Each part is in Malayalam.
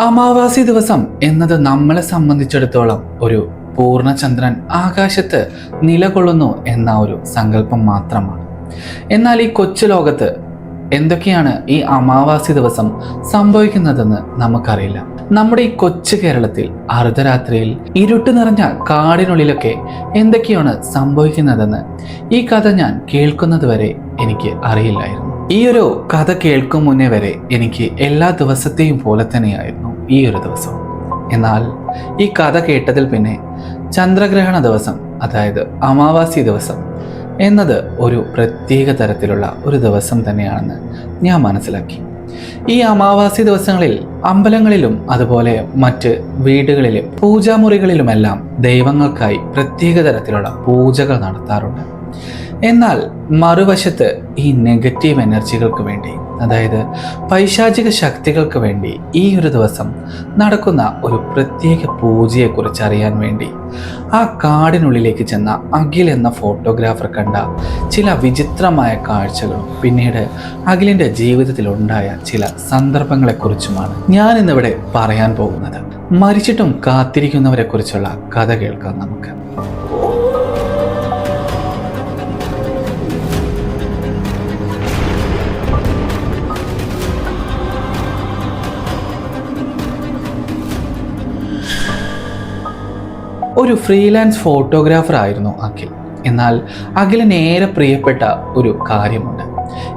അമാവാസി ദിവസം എന്നത് നമ്മളെ സംബന്ധിച്ചിടത്തോളം ഒരു പൂർണ്ണചന്ദ്രൻ ആകാശത്ത് നിലകൊള്ളുന്നു എന്ന ഒരു സങ്കല്പം മാത്രമാണ്. എന്നാൽ ഈ കൊച്ചു ലോകത്ത് എന്തൊക്കെയാണ് ഈ അമാവാസി ദിവസം സംഭവിക്കുന്നതെന്ന് നമുക്കറിയില്ല. നമ്മുടെ ഈ കൊച്ചു കേരളത്തിൽ അർദ്ധരാത്രിയിൽ ഇരുട്ട് നിറഞ്ഞ കാടിനുള്ളിലൊക്കെ എന്തൊക്കെയാണ് സംഭവിക്കുന്നതെന്ന് ഈ കഥ ഞാൻ കേൾക്കുന്നത് വരെ എനിക്ക് അറിയില്ലായിരുന്നു. ഈ ഒരു കഥ കേൾക്കും മുന്നേ വരെ എനിക്ക് എല്ലാ ദിവസത്തെയും പോലെ തന്നെയായിരുന്നു ഈ ഒരു ദിവസം. എന്നാൽ ഈ കഥ കേട്ടതിൽ പിന്നെ ചന്ദ്രഗ്രഹണ ദിവസം, അതായത് അമാവാസി ദിവസം എന്നത് ഒരു പ്രത്യേക തരത്തിലുള്ള ഒരു ദിവസം തന്നെയാണെന്ന് ഞാൻ മനസ്സിലാക്കി. ഈ അമാവാസി ദിവസങ്ങളിൽ അമ്പലങ്ങളിലും അതുപോലെ മറ്റ് വീടുകളിലും പൂജാമുറികളിലുമെല്ലാം ദൈവങ്ങൾക്കായി പ്രത്യേക തരത്തിലുള്ള പൂജകൾ നടത്താറുണ്ട്. എന്നാൽ മറുവശത്ത് ഈ നെഗറ്റീവ് എനർജികൾക്ക് വേണ്ടി, അതായത് പൈശാചിക ശക്തികൾക്ക് വേണ്ടി ഈ ഒരു ദിവസം നടക്കുന്ന ഒരു പ്രത്യേക പൂജയെക്കുറിച്ച് അറിയാൻ വേണ്ടി ആ കാടിനുള്ളിലേക്ക് ചെന്ന അഖിൽ എന്ന ഫോട്ടോഗ്രാഫർ കണ്ട ചില വിചിത്രമായ കാഴ്ചകളും പിന്നീട് അഖിലിൻ്റെ ജീവിതത്തിലുണ്ടായ ചില സന്ദർഭങ്ങളെക്കുറിച്ചുമാണ് ഞാൻ ഇന്നിവിടെ പറയാൻ പോകുന്നത്. മരിച്ചിട്ടും കാത്തിരിക്കുന്നവരെ കുറിച്ചുള്ള കഥ കേൾക്കാം നമുക്ക്. ഒരു ഫ്രീലാൻസ് ഫോട്ടോഗ്രാഫർ ആയിരുന്നു അഖിൽ. എന്നാൽ അഖിലിന് ഏറെ പ്രിയപ്പെട്ട ഒരു കാര്യമുണ്ട്.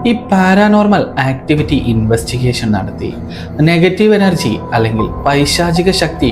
ഈ പാരാനോർമൽ ആക്ടിവിറ്റി ഇൻവെസ്റ്റിഗേഷൻ നടത്തി നെഗറ്റീവ് എനർജി അല്ലെങ്കിൽ പൈശാചിക ശക്തി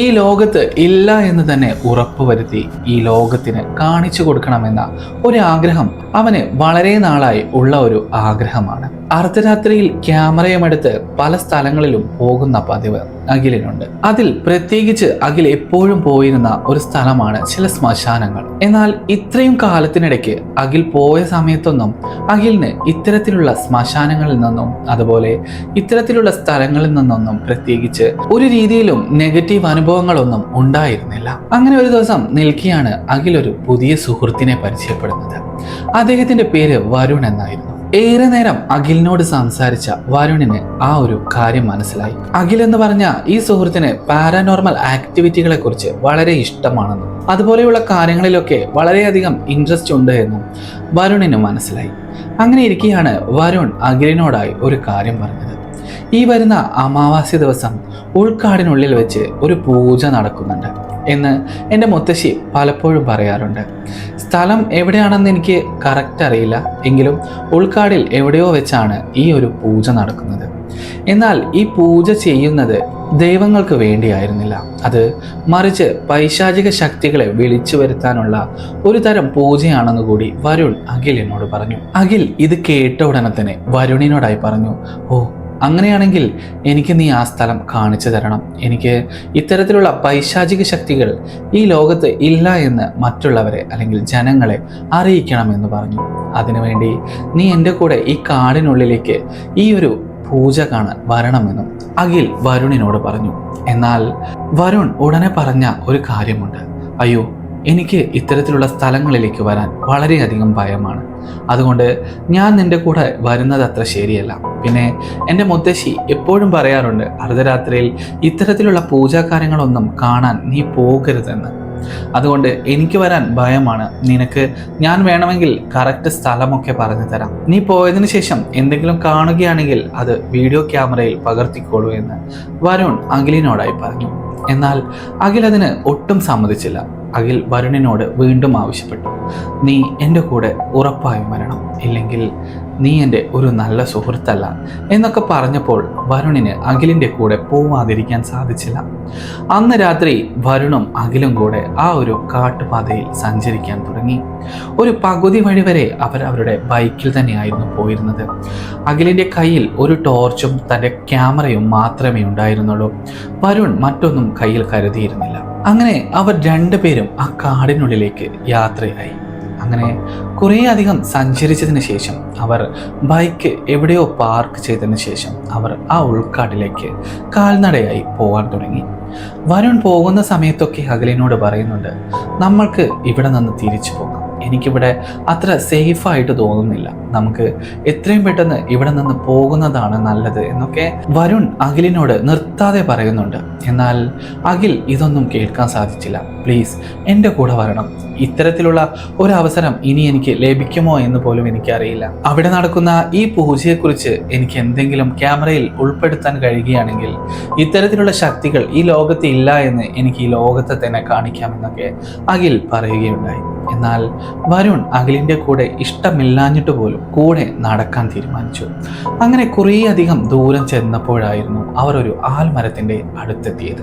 ഈ ലോകത്ത് ഇല്ല എന്ന് തന്നെ ഉറപ്പുവരുത്തി ഈ ലോകത്തിന് കാണിച്ചു കൊടുക്കണമെന്ന ഒരു ആഗ്രഹം അവന് വളരെ നാളായി ഉള്ള ഒരു ആഗ്രഹമാണ്. അർദ്ധരാത്രിയിൽ ക്യാമറയുമെടുത്ത് പല സ്ഥലങ്ങളിലും പോകുന്ന പതിവ് അഖിലിനുണ്ട്. അതിൽ പ്രത്യേകിച്ച് അഖിൽ എപ്പോഴും പോയിരുന്ന ഒരു സ്ഥലമാണ് ചില ശ്മശാനങ്ങൾ. എന്നാൽ ഇത്രയും കാലത്തിനിടയ്ക്ക് അഖിൽ പോയ സമയത്തൊന്നും അഖിലിന് ഇത്തരത്തിലുള്ള ശ്മശാനങ്ങളിൽ നിന്നും അതുപോലെ ഇത്തരത്തിലുള്ള സ്ഥലങ്ങളിൽ നിന്നൊന്നും പ്രത്യേകിച്ച് ഒരു രീതിയിലും നെഗറ്റീവ് അനുഭവങ്ങളൊന്നും ഉണ്ടായിരുന്നില്ല. അങ്ങനെ ഒരു ദിവസം നിൽക്കെയാണ് അഖിൽ ഒരു പുതിയ സുഹൃത്തിനെ പരിചയപ്പെടുന്നത്. അദ്ദേഹത്തിന്റെ പേര് വരുൺ എന്നായിരുന്നു. ഏറെ നേരം അഖിലിനോട് സംസാരിച്ച വരുണിന് ആ ഒരു കാര്യം മനസ്സിലായി. അഖിൽ എന്ന് പറഞ്ഞ ഈ സുഹൃത്തിന് പാരാനോർമൽ ആക്ടിവിറ്റികളെ കുറിച്ച് വളരെ ഇഷ്ടമാണെന്നും അതുപോലെയുള്ള കാര്യങ്ങളിലൊക്കെ വളരെയധികം ഇൻട്രസ്റ്റ് ഉണ്ട് എന്നും വരുണിന് മനസ്സിലായി. അങ്ങനെ ഇരിക്കെയാണ് വരുൺ അഖിലിനോടായി ഒരു കാര്യം പറഞ്ഞത്. ഈ വരുന്ന അമാവാസി ദിവസം ഉൾക്കാടിനുള്ളിൽ വെച്ച് ഒരു പൂജ നടക്കുന്നുണ്ട് എന്ന് എൻ്റെ മുത്തശ്ശി പലപ്പോഴും പറയാറുണ്ട്. സ്ഥലം എവിടെയാണെന്ന് എനിക്ക് കറക്റ്റ് അറിയില്ല, എങ്കിലും ഉൾക്കാടിൽ എവിടെയോ വെച്ചാണ് ഈ ഒരു പൂജ നടക്കുന്നത്. എന്നാൽ ഈ പൂജ ചെയ്യുന്നത് ദൈവങ്ങൾക്ക് വേണ്ടിയായിരുന്നില്ല, അത് മറിച്ച് പൈശാചിക ശക്തികളെ വിളിച്ചു വരുത്താനുള്ള ഒരു തരം പൂജയാണെന്ന് കൂടി വരുൺ അഖിലിനോട് പറഞ്ഞു. അഖിൽ ഇത് കേട്ട ഉടനെ തന്നെ വരുണിനോടായി പറഞ്ഞു, ഓ അങ്ങനെയാണെങ്കിൽ എനിക്ക് നീ ആ സ്ഥലം കാണിച്ചു തരണം. എനിക്ക് ഇത്തരത്തിലുള്ള പൈശാചിക ശക്തികൾ ഈ ലോകത്ത് ഇല്ല എന്ന് മറ്റുള്ളവരെ അല്ലെങ്കിൽ ജനങ്ങളെ അറിയിക്കണമെന്ന് പറഞ്ഞു. അതിനുവേണ്ടി നീ എൻ്റെ കൂടെ ഈ കാടിനുള്ളിലേക്ക് ഈ ഒരു പൂജ കാണാൻ വരണമെന്നും അഖിൽ വരുണിനോട് പറഞ്ഞു. എന്നാൽ വരുൺ ഉടനെ പറഞ്ഞ ഒരു കാര്യമുണ്ട്. അയ്യോ, എനിക്ക് ഇത്തരത്തിലുള്ള സ്ഥലങ്ങളിലേക്ക് വരാൻ വളരെയധികം ഭയമാണ്. അതുകൊണ്ട് ഞാൻ നിൻ്റെ കൂടെ വരുന്നത് അത്ര ശരിയല്ല. പിന്നെ എൻ്റെ മുത്തശ്ശി എപ്പോഴും പറയാറുണ്ട്, അർദ്ധരാത്രിയിൽ ഇത്തരത്തിലുള്ള പൂജാകാര്യങ്ങളൊന്നും കാണാൻ നീ പോകരുതെന്ന്. അതുകൊണ്ട് എനിക്ക് വരാൻ ഭയമാണ്. നിനക്ക് ഞാൻ വേണമെങ്കിൽ കറക്റ്റ് സ്ഥലമൊക്കെ പറഞ്ഞു തരാം. നീ പോയതിനു ശേഷം എന്തെങ്കിലും കാണുകയാണെങ്കിൽ അത് വീഡിയോ ക്യാമറയിൽ പകർത്തിക്കോളൂ എന്ന് വരുൺ അഖിലിനോടായി പറഞ്ഞു. എന്നാൽ അഖിൽ അതിന് ഒട്ടും സമ്മതിച്ചില്ല. അഖിൽ വരുണിനോട് വീണ്ടും ആവശ്യപ്പെട്ടു, നീ എൻ്റെ കൂടെ ഉറപ്പായും വരണം, ഇല്ലെങ്കിൽ നീ എൻ്റെ ഒരു നല്ല സുഹൃത്തല്ല എന്നൊക്കെ പറഞ്ഞപ്പോൾ വരുണിന് അഖിലിൻ്റെ കൂടെ പോവാതിരിക്കാൻ സാധിച്ചില്ല. അന്ന് രാത്രി വരുണും അഖിലും കൂടെ ആ ഒരു കാട്ടുപാതയിൽ സഞ്ചരിക്കാൻ തുടങ്ങി. ഒരു പകുതി വഴി വരെ അവരുടെ ബൈക്കിൽ തന്നെയായിരുന്നു പോയിരുന്നത്. അഖിലിൻ്റെ കയ്യിൽ ഒരു ടോർച്ചും തൻ്റെ ക്യാമറയും മാത്രമേ ഉണ്ടായിരുന്നുള്ളൂ. വരുൺ മറ്റൊന്നും കയ്യിൽ കരുതിയിരുന്നില്ല. അങ്ങനെ അവർ രണ്ടുപേരും ആ കാടിനുള്ളിലേക്ക് യാത്രയായി. അങ്ങനെ കുറേ അധികം സഞ്ചരിച്ചതിന് ശേഷം അവർ ബൈക്ക് എവിടെയോ പാർക്ക് ചെയ്തതിന് ശേഷം അവർ ആ ഉൾക്കാട്ടിലേക്ക് കാൽനടയായി പോകാൻ തുടങ്ങി. വരുൺ പോകുന്ന സമയത്തൊക്കെ അഖിലിനോട് പറയുന്നുണ്ട്, നമ്മൾക്ക് ഇവിടെ നിന്ന് തിരിച്ചു പോകാം, എനിക്കിവിടെ അത്ര സേഫായിട്ട് തോന്നുന്നില്ല, നമുക്ക് എത്രയും പെട്ടെന്ന് ഇവിടെ നിന്ന് പോകുന്നതാണ് നല്ലത് എന്നൊക്കെ വരുൺ അഖിലിനോട് നിർത്താതെ പറയുന്നുണ്ട്. എന്നാൽ അഖിൽ ഇതൊന്നും കേൾക്കാൻ സാധിച്ചില്ല. പ്ലീസ് എൻ്റെ കൂടെ വരണം, ഇത്തരത്തിലുള്ള ഒരു അവസരം ഇനി എനിക്ക് ലഭിക്കുമോ എന്ന് പോലും എനിക്കറിയില്ല. അവിടെ നടക്കുന്ന ഈ പൂജയെക്കുറിച്ച് എനിക്ക് എന്തെങ്കിലും ക്യാമറയിൽ ഉൾപ്പെടുത്താൻ കഴിയുകയാണെങ്കിൽ ഇത്തരത്തിലുള്ള ശക്തികൾ ഈ ലോകത്ത് ഇല്ല എന്ന് എനിക്ക് ഈ ലോകത്തെ തന്നെ കാണിക്കാമെന്നൊക്കെ അഖിൽ പറയുകയുണ്ടായി. എന്നാൽ വരുൺ അഖിലിൻ്റെ കൂടെ ഇഷ്ടമില്ലാഞ്ഞിട്ട് പോലും കൂടെ നടക്കാൻ തീരുമാനിച്ചു. അങ്ങനെ കുറേയധികം ദൂരം ചെന്നപ്പോഴായിരുന്നു അവർ ഒരു ആൽമരത്തിൻ്റെ അടുത്തെത്തിയത്.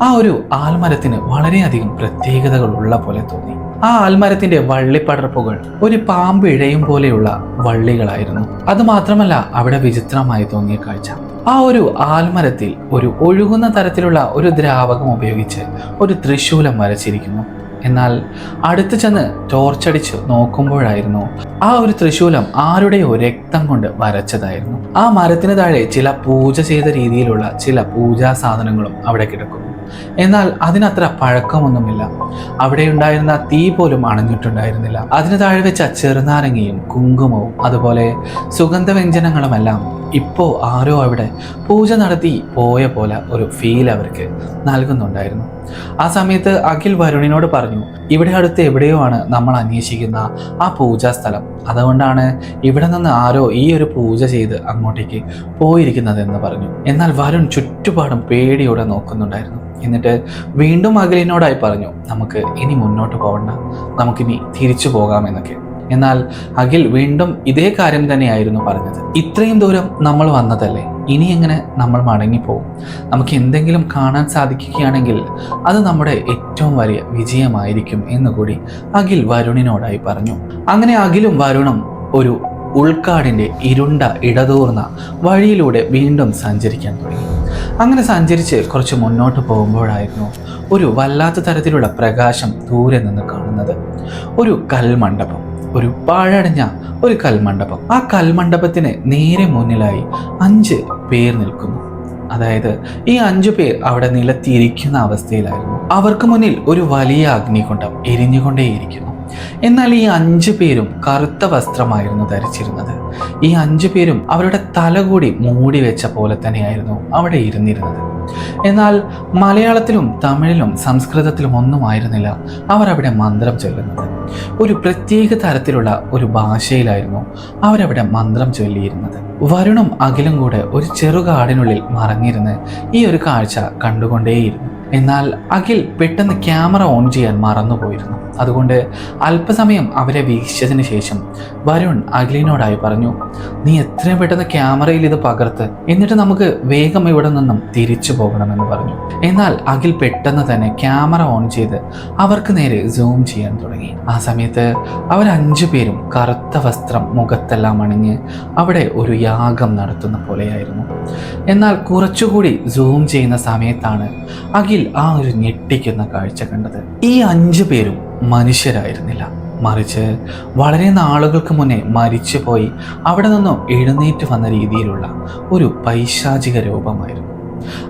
ആ ഒരു ആൽമരത്തിന് വളരെയധികം പ്രത്യേകതകൾ ഉള്ള പോലെ തോന്നി. ആ ആൽമരത്തിന്റെ വള്ളിപ്പടർപ്പുകൾ ഒരു പാമ്പ് ഇഴയും പോലെയുള്ള വള്ളികളായിരുന്നു. അതുമാത്രമല്ല, അവിടെ വിചിത്രമായി തോന്നിയ കാഴ്ച, ആ ഒരു ആൽമരത്തിൽ ഒരു ഒഴുകുന്ന തരത്തിലുള്ള ഒരു ദ്രാവകം ഉപയോഗിച്ച് ഒരു ത്രിശൂലം വരച്ചിരിക്കുന്നു. എന്നാൽ അടുത്ത് ചെന്ന് ടോർച്ചടിച്ച് നോക്കുമ്പോഴായിരുന്നു ആ ഒരു ത്രിശൂലം ആരുടെയോ രക്തം കൊണ്ട് വരച്ചതായിരുന്നു. ആ മരത്തിന് താഴെ ചില പൂജ ചെയ്ത രീതിയിലുള്ള ചില പൂജാ സാധനങ്ങളും അവിടെ കിടക്കുന്നു. എന്നാൽ അതിനത്ര പഴക്കമൊന്നുമില്ല. അവിടെ ഉണ്ടായിരുന്ന തീ പോലും അണഞ്ഞിട്ടുണ്ടായിരുന്നില്ല. അതിന് താഴെ വെച്ച ചെറുനാരങ്ങയും കുങ്കുമവും അതുപോലെ സുഗന്ധവ്യഞ്ജനങ്ങളുമെല്ലാം ഇപ്പോൾ ആരോ അവിടെ പൂജ നടത്തി പോയ പോലെ ഒരു ഫീൽ അവർക്ക് നൽകുന്നുണ്ടായിരുന്നു. ആ സമയത്ത് അഖിൽ വരുണിനോട് പറഞ്ഞു, ഇവിടെ അടുത്ത് എവിടെയോ ആണ് നമ്മൾ അന്വേഷിക്കുന്ന ആ പൂജാ സ്ഥലം, അതുകൊണ്ടാണ് ഇവിടെ നിന്ന് ആരോ ഈ ഒരു പൂജ ചെയ്ത് അങ്ങോട്ടേക്ക് പോയിരിക്കുന്നതെന്ന് പറഞ്ഞു. എന്നാൽ വരുൺ ചുറ്റുപാടും പേടിയോടെ നോക്കുന്നുണ്ടായിരുന്നു. എന്നിട്ട് വീണ്ടും അഖിലിനോടായി പറഞ്ഞു, നമുക്ക് ഇനി മുന്നോട്ട് പോകണ്ട, നമുക്കിനി തിരിച്ചു പോകാമെന്നൊക്കെ. എന്നാൽ അഖിൽ വീണ്ടും ഇതേ കാര്യം തന്നെയായിരുന്നു പറഞ്ഞത്. ഇത്രയും ദൂരം നമ്മൾ വന്നതല്ലേ, ഇനി എങ്ങനെ നമ്മൾ മടങ്ങിപ്പോകും? നമുക്ക് എന്തെങ്കിലും കാണാൻ സാധിക്കുകയാണെങ്കിൽ അത് നമ്മുടെ ഏറ്റവും വലിയ വിജയമായിരിക്കും എന്നുകൂടി അഖിൽ വരുണിനോടായി പറഞ്ഞു. അങ്ങനെ അഖിലും വരുണും ഒരു ഉൾക്കാടിൻ്റെ ഇരുണ്ട ഇടതൂർന്ന വഴിയിലൂടെ വീണ്ടും സഞ്ചരിക്കാൻ തുടങ്ങി. അങ്ങനെ സഞ്ചരിച്ച് കുറച്ച് മുന്നോട്ട് പോകുമ്പോഴായിരുന്നു ഒരു വല്ലാത്ത തരത്തിലുള്ള പ്രകാശം ദൂരെ നിന്ന് കാണുന്നത്. ഒരു കൽമണ്ഡപം, ഒരു പാഴടഞ്ഞ ഒരു കൽമണ്ഡപം. ആ കൽമണ്ഡപത്തിന് നേരെ മുന്നിലായി 5 പേർ നിൽക്കുന്നു. അതായത് ഈ 5 പേർ അവിടെ നിലത്തിയിരിക്കുന്ന അവസ്ഥയിലായിരുന്നു. അവർക്ക് മുന്നിൽ ഒരു വലിയ അഗ്നികുണ്ഡം എരിഞ്ഞുകൊണ്ടേയിരിക്കുന്നു. എന്നാൽ ഈ 5 പേരും കറുത്ത വസ്ത്രമായിരുന്നു ധരിച്ചിരുന്നത്. ഈ 5 പേരും അവരുടെ തല കൂടി മൂടി വെച്ച പോലെ തന്നെയായിരുന്നു അവിടെ ഇരുന്നിരുന്നത്. എന്നാൽ മലയാളത്തിലും തമിഴിലും സംസ്കൃതത്തിലും ഒന്നും ആയിരുന്നില്ല അവർ അവിടെ മന്ത്രം ചൊല്ലുന്നത്. ഒരു പ്രത്യേക തരത്തിലുള്ള ഒരു ഭാഷയിലായിരുന്നു അവരവിടെ മന്ത്രം ചൊല്ലിയിരുന്നത്. വരുണും അഖിലും കൂടെ ഒരു ചെറുകാടിനുള്ളിൽ മറഞ്ഞിരുന്ന് ഈ ഒരു കാഴ്ച കണ്ടുകൊണ്ടേയിരുന്നു. എന്നാൽ അഖിൽ പെട്ടെന്ന് ക്യാമറ ഓൺ ചെയ്യാൻ മറന്നുപോയിരുന്നു. അതുകൊണ്ട് അല്പസമയം അവരെ വീക്ഷിച്ചതിന് ശേഷം വരുൺ അഖിലിനോടായി പറഞ്ഞു, നീ എത്രയും പെട്ടെന്ന് ക്യാമറയിൽ ഇത് പകർത്ത്, എന്നിട്ട് നമുക്ക് വേഗം ഇവിടെ നിന്നും തിരിച്ചു പോകണമെന്ന് പറഞ്ഞു. എന്നാൽ അഖിൽ പെട്ടെന്ന് തന്നെ ക്യാമറ ഓൺ ചെയ്ത് അവർക്ക് നേരെ സൂം ചെയ്യാൻ തുടങ്ങി. ആ സമയത്ത് അവർ 5 പേരും കറുത്ത വസ്ത്രം മുഖത്തെല്ലാം അണിഞ്ഞ് അവിടെ ഒരു യാഗം നടത്തുന്ന പോലെയായിരുന്നു. എന്നാൽ കുറച്ചുകൂടി സൂം ചെയ്യുന്ന സമയത്താണ് അഖിൽ ആ ഒരു ഞെട്ടിക്കുന്ന കാഴ്ച കണ്ടത്. ഈ 5 പേരും മനുഷ്യരായിരുന്നില്ല, മറിച്ച് വളരെ നാളുകൾക്ക് മുന്നേ മരിച്ചുപോയി അവിടെ നിന്നും എഴുന്നേറ്റ് വന്ന രീതിയിലുള്ള ഒരു പൈശാചിക രൂപമായിരുന്നു.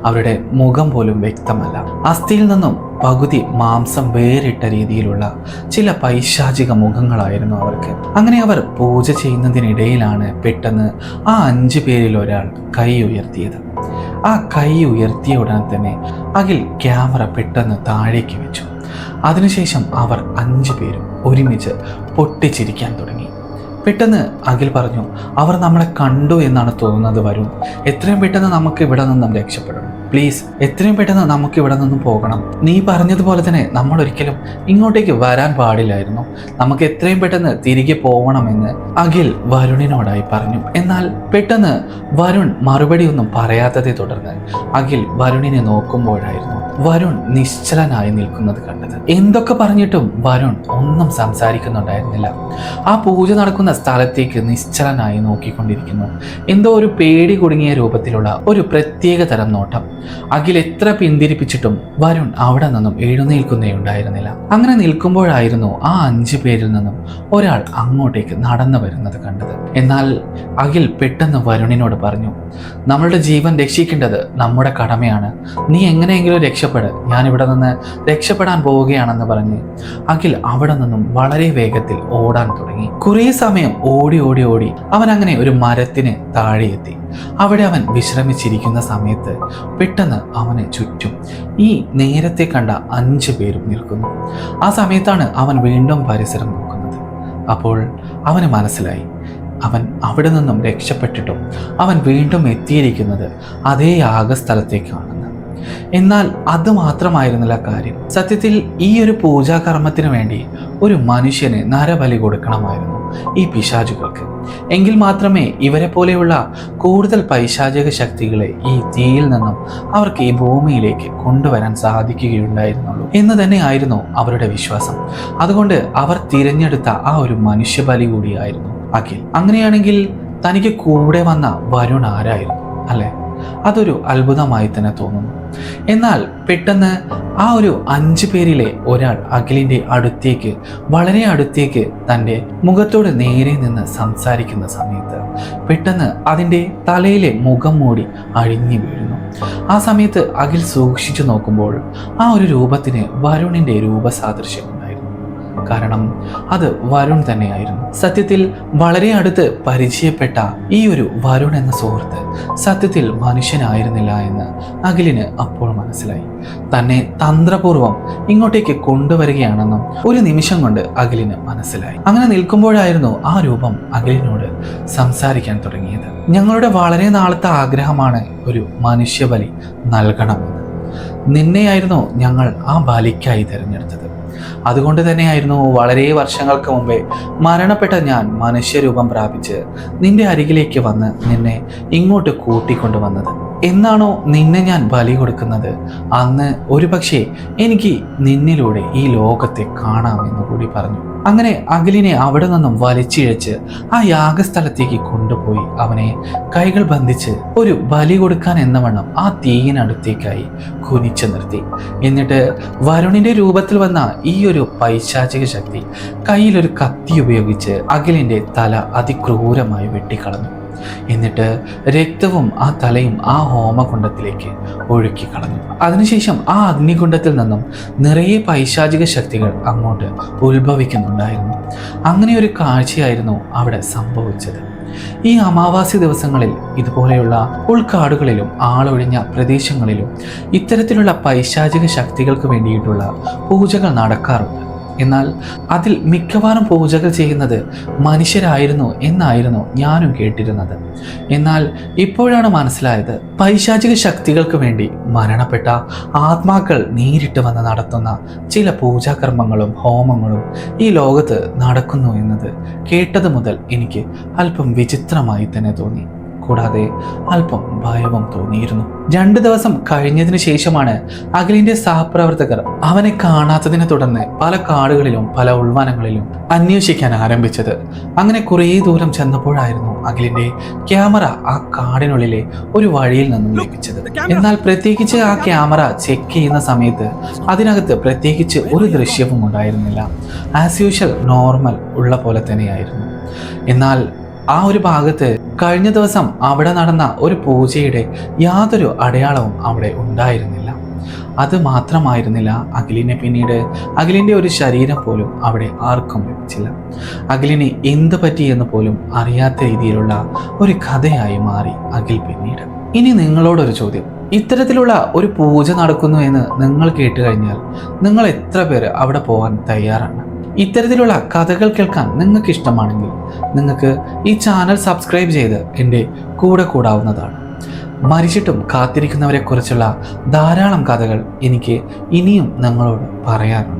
അവരുടെ മുഖം പോലും വ്യക്തമല്ല. അസ്ഥിയിൽ നിന്നും പകുതി മാംസം വേറിട്ട രീതിയിലുള്ള ചില പൈശാചിക മുഖങ്ങളായിരുന്നു അവർക്ക്. അങ്ങനെ അവർ പൂജ ചെയ്യുന്നതിനിടയിലാണ് പെട്ടെന്ന് ആ 5 പേരിൽ ഒരാൾ കൈ ഉയർത്തിയത്. ആ കൈ ഉയർത്തിയ ഉടനെ തന്നെ അഖിൽ ക്യാമറ പെട്ടെന്ന് താഴേക്ക് വെച്ചു. അതിനുശേഷം അവർ 5 പേരും ഒരുമിച്ച് പൊട്ടിച്ചിരിക്കാൻ തുടങ്ങി. പെട്ടെന്ന് അഖിൽ പറഞ്ഞു, അവർ നമ്മളെ കണ്ടു എന്നാണ് തോന്നുന്നത് വരുൺ, എത്രയും പെട്ടെന്ന് നമുക്ക് ഇവിടെ നിന്നും രക്ഷപ്പെടണം, പ്ലീസ് എത്രയും പെട്ടെന്ന് നമുക്ക് ഇവിടെ നിന്നും പോകണം. നീ പറഞ്ഞതുപോലെ തന്നെ നമ്മൾ ഒരിക്കലും ഇങ്ങോട്ടേക്ക് വരാൻ പാടില്ലായിരുന്നു, നമുക്ക് എത്രയും പെട്ടെന്ന് തിരികെ പോകണമെന്ന് അഖിൽ വരുണിനോടായി പറഞ്ഞു. എന്നാൽ പെട്ടെന്ന് വരുൺ മറുപടി ഒന്നും പറയാത്തതെ തുടർന്ന് അഖിൽ വരുണിനെ നോക്കുമ്പോഴായിരുന്നു വരുൺ നിശ്ചലനായി നിൽക്കുന്നത് കണ്ടത്. എന്തൊക്കെ പറഞ്ഞിട്ടും വരുൺ ഒന്നും സംസാരിക്കുന്നുണ്ടായിരുന്നില്ല. ആ പൂജ നടക്കുന്ന സ്ഥലത്തേക്ക് നിശ്ചലനായി നോക്കിക്കൊണ്ടിരിക്കുന്നു. എന്തോ ഒരു പേടി കുടുങ്ങിയ രൂപത്തിലുള്ള ഒരു പ്രത്യേക തരം നോട്ടം. അഖിൽ എത്ര പിന്തിരിപ്പിച്ചിട്ടും വരുൺ അവിടെ നിന്നും എഴുന്നേൽക്കുന്നേ ഉണ്ടായിരുന്നില്ല. അങ്ങനെ നിൽക്കുമ്പോഴായിരുന്നു ആ 5 പേരിൽ നിന്നും ഒരാൾ അങ്ങോട്ടേക്ക് നടന്നു വരുന്നത് കണ്ടത്. എന്നാൽ അഖിൽ പെട്ടെന്ന് വരുണിനോട് പറഞ്ഞു, നമ്മളുടെ ജീവൻ രക്ഷിക്കേണ്ടത് നമ്മുടെ കടമയാണ്, നീ എങ്ങനെയെങ്കിലും രക്ഷപ്പെടും, ഞാനിവിടെ നിന്ന് രക്ഷപ്പെടാൻ പോവുകയാണെന്ന് പറഞ്ഞ് അഖിൽ അവിടെ നിന്നും വളരെ വേഗത്തിൽ ഓടാൻ തുടങ്ങി. കുറേ സമയം ഓടി ഓടി ഓടി അവൻ അങ്ങനെ ഒരു മരത്തിന് താഴെ എത്തി. അവിടെ അവൻ വിശ്രമിച്ചിരിക്കുന്ന സമയത്ത് പെട്ടെന്ന് അവന് ചുറ്റും ഈ നേരത്തെ കണ്ട 5 പേരും നിൽക്കുന്നു. ആ സമയത്താണ് അവൻ വീണ്ടും പരിസരം നോക്കുന്നത്. അപ്പോൾ അവന് മനസ്സിലായി, അവൻ അവിടെ നിന്നും രക്ഷപ്പെട്ടിട്ടും അവൻ വീണ്ടും എത്തിയിരിക്കുന്നത് അതേ യാഗസ്ഥലത്തേക്കാണെന്ന്. എന്നാൽ അത് മാത്രമായിരുന്നില്ല കാര്യം. സത്യത്തിൽ ഈ ഒരു പൂജാകർമ്മത്തിന് വേണ്ടി ഒരു മനുഷ്യന് നരബലി കൊടുക്കണമായിരുന്നു ഈ പിശാചുകൾക്ക്. എങ്കിൽ മാത്രമേ ഇവരെ പോലെയുള്ള കൂടുതൽ പൈശാചിക ശക്തികളെ ഈ തീയിൽ നിന്നും അവർക്ക് ഈ ഭൂമിയിലേക്ക് കൊണ്ടുവരാൻ സാധിക്കുകയുണ്ടായിരുന്നുള്ളൂ എന്ന് തന്നെയായിരുന്നു അവരുടെ വിശ്വാസം. അതുകൊണ്ട് അവർ തിരഞ്ഞെടുത്ത ആ ഒരു മനുഷ്യബലി കൂടിയായിരുന്നു അഖിൽ. അങ്ങനെയാണെങ്കിൽ തനിക്ക് കൂടെ വന്ന വരുൺ ആരായിരുന്നു അല്ലെ? അതൊരു അത്ഭുതമായി തന്നെ തോന്നുന്നു. എന്നാൽ പെട്ടെന്ന് ആ ഒരു 5 പേരിലെ ഒരാൾ അഖിലിന്റെ അടുത്തേക്ക്, വളരെ അടുത്തേക്ക് തൻ്റെ മുഖത്തോട് നേരെ നിന്ന് സംസാരിക്കുന്ന സമയത്ത് പെട്ടെന്ന് അതിൻ്റെ തലയിലെ മുഖം മൂടി അഴിഞ്ഞു വീഴുന്നു. ആ സമയത്ത് അഖിൽ സൂക്ഷിച്ചു നോക്കുമ്പോൾ ആ ഒരു രൂപത്തിന് വരുണിന്റെ രൂപസാദൃശ്യം ഉണ്ടായിരുന്നു. കാരണം അത് വരുൺ തന്നെയായിരുന്നു. സത്യത്തിൽ വളരെ അടുത്ത് പരിചയപ്പെട്ട ഈ ഒരു വരുൺ എന്ന സുഹൃത്ത് സത്യത്തിൽ മനുഷ്യനായിരുന്നില്ല എന്ന് അഖിലിന് അപ്പോൾ മനസ്സിലായി. തന്നെ തന്ത്രപൂർവം ഇങ്ങോട്ടേക്ക് കൊണ്ടുവരികയാണെന്നും ഒരു നിമിഷം കൊണ്ട് അഖിലിന് മനസ്സിലായി. അങ്ങനെ നിൽക്കുമ്പോഴായിരുന്നു ആ രൂപം അഖിലിനോട് സംസാരിക്കാൻ തുടങ്ങിയത്. ഞങ്ങളുടെ വളരെ നാളത്തെ ആഗ്രഹമാണ് ഒരു മനുഷ്യബലി നൽകണമെന്ന്. നിന്നെയായിരുന്നു ഞങ്ങൾ ആ ബലിക്കായി തിരഞ്ഞെടുത്തത്. അതുകൊണ്ട് തന്നെയായിരുന്നു വളരെ വർഷങ്ങൾക്ക് മുമ്പേ മരണപ്പെട്ട ഞാൻ മനുഷ്യരൂപം പ്രാപിച്ച് നിന്റെ അരികിലേക്ക് വന്ന് നിന്നെ ഇങ്ങോട്ട് കൂട്ടിക്കൊണ്ടുവന്നത്. എന്നാണോ നിന്നെ ഞാൻ ബലി കൊടുക്കുന്നത്, അന്ന് ഒരുപക്ഷെ എനിക്ക് നിന്നിലൂടെ ഈ ലോകത്തെ കാണാമെന്ന് കൂടി പറഞ്ഞു. അങ്ങനെ അഖിലിനെ അവിടെ നിന്നും വലിച്ചിഴച്ച് ആ യാഗസ്ഥലത്തേക്ക് കൊണ്ടുപോയി അവനെ കൈകൾ ബന്ധിച്ച് ഒരു ബലി കൊടുക്കാൻ എന്നവണ്ണം ആ തീയിനടുത്തേക്കായി കുനിച്ചു നിർത്തി. എന്നിട്ട് വരുണിന്റെ രൂപത്തിൽ വന്ന ഈ ഒരു പൈശാചിക ശക്തി കയ്യിലൊരു കത്തി ഉപയോഗിച്ച് അഖിലിന്റെ തല അതിക്രൂരമായി വെട്ടിക്കളഞ്ഞു. എന്നിട്ട് രക്തവും ആ തലയും ആ ഹോമകുണ്ഡത്തിലേക്ക് ഒഴുക്കി കളഞ്ഞു. അതിനുശേഷം ആ അഗ്നികുണ്ഡത്തിൽ നിന്നും നിറയെ പൈശാചിക ശക്തികൾ അങ്ങോട്ട് ഉത്ഭവിക്കുന്നുണ്ടായിരുന്നു. അങ്ങനെ ഒരു കാഴ്ചയായിരുന്നു അവിടെ സംഭവിച്ചത്. ഈ അമാവാസി ദിവസങ്ങളിൽ ഇതുപോലെയുള്ള ഉൾക്കാടുകളിലും ആളൊഴിഞ്ഞ പ്രദേശങ്ങളിലും ഇത്തരത്തിലുള്ള പൈശാചിക ശക്തികൾക്ക് വേണ്ടിയിട്ടുള്ള പൂജകൾ നടക്കാറുണ്ട്. എന്നാൽ അതിൽ മിക്കവാറും പൂജകൾ ചെയ്യുന്നത് മനുഷ്യരായിരുന്നു എന്നായിരുന്നു ഞാനും കേട്ടിരുന്നത്. എന്നാൽ ഇപ്പോഴാണ് മനസ്സിലായത്, പൈശാചിക ശക്തികൾക്ക് വേണ്ടി മരണപ്പെട്ട ആത്മാക്കൾ നേരിട്ട് വന്ന് നടത്തുന്ന ചില പൂജാകർമ്മങ്ങളും ഹോമങ്ങളും ഈ ലോകത്ത് നടക്കുന്നു എന്നത് കേട്ടത് മുതൽ എനിക്ക് അല്പം വിചിത്രമായി തന്നെ തോന്നി. കൂടാതെ അല്പം ഭയവും തോന്നിയിരുന്നു. 2 ദിവസം കഴിഞ്ഞതിന് ശേഷമാണ് അഖിലിന്റെ സഹപ്രവർത്തകർ അവനെ കാണാത്തതിനെ തുടർന്ന് പല കാടുകളിലും പല ഉൾവനങ്ങളിലും അന്വേഷിക്കാൻ ആരംഭിച്ചത്. അങ്ങനെ കുറേ ദൂരം ചെന്നപ്പോഴായിരുന്നു അഖിലിന്റെ ക്യാമറ ആ കാടിനുള്ളിലെ ഒരു വഴിയിൽ നിന്നും ലഭിച്ചത്. എന്നാൽ പ്രത്യേകിച്ച് ആ ക്യാമറ ചെക്ക് ചെയ്യുന്ന സമയത്ത് അതിനകത്ത് പ്രത്യേകിച്ച് ഒരു ദൃശ്യവും ഉണ്ടായിരുന്നില്ല. ആസ് യൂഷ്വൽ നോർമൽ ഉള്ള പോലെ തന്നെയായിരുന്നു. എന്നാൽ ആ ഒരു ഭാഗത്ത് കഴിഞ്ഞ ദിവസം അവിടെ നടന്ന ഒരു പൂജയുടെ യാതൊരു അടയാളവും അവിടെ ഉണ്ടായിരുന്നില്ല. അത് മാത്രമായിരുന്നില്ല, അഖിലിനെ പിന്നീട് അഖിലിൻ്റെ ഒരു ശരീരം പോലും അവിടെ ആർക്കും ലഭിച്ചില്ല. അഖിലിന് എന്ത് പറ്റിയെന്ന് പോലും അറിയാത്ത രീതിയിലുള്ള ഒരു കഥയായി മാറി അഖിൽ പിന്നീട്. ഇനി നിങ്ങളോടൊരു ചോദ്യം, ഇത്തരത്തിലുള്ള ഒരു പൂജ നടക്കുന്നു എന്ന് നിങ്ങൾ കേട്ട് കഴിഞ്ഞാൽ നിങ്ങൾ എത്ര പേര് അവിടെ പോകാൻ തയ്യാറാണ്? ഇത്തരത്തിലുള്ള കഥകൾ കേൾക്കാൻ നിങ്ങൾക്ക് ഇഷ്ടമാണെങ്കിൽ നിങ്ങൾക്ക് ഈ ചാനൽ സബ്സ്ക്രൈബ് ചെയ്ത് എൻ്റെ കൂടെ കൂടാവുന്നതാണ്. മരിച്ചിട്ടും കാത്തിരിക്കുന്നവരെ കുറിച്ചുള്ള ധാരാളം കഥകൾ എനിക്ക് ഇനിയും നിങ്ങളോട് പറയാനുണ്ട്.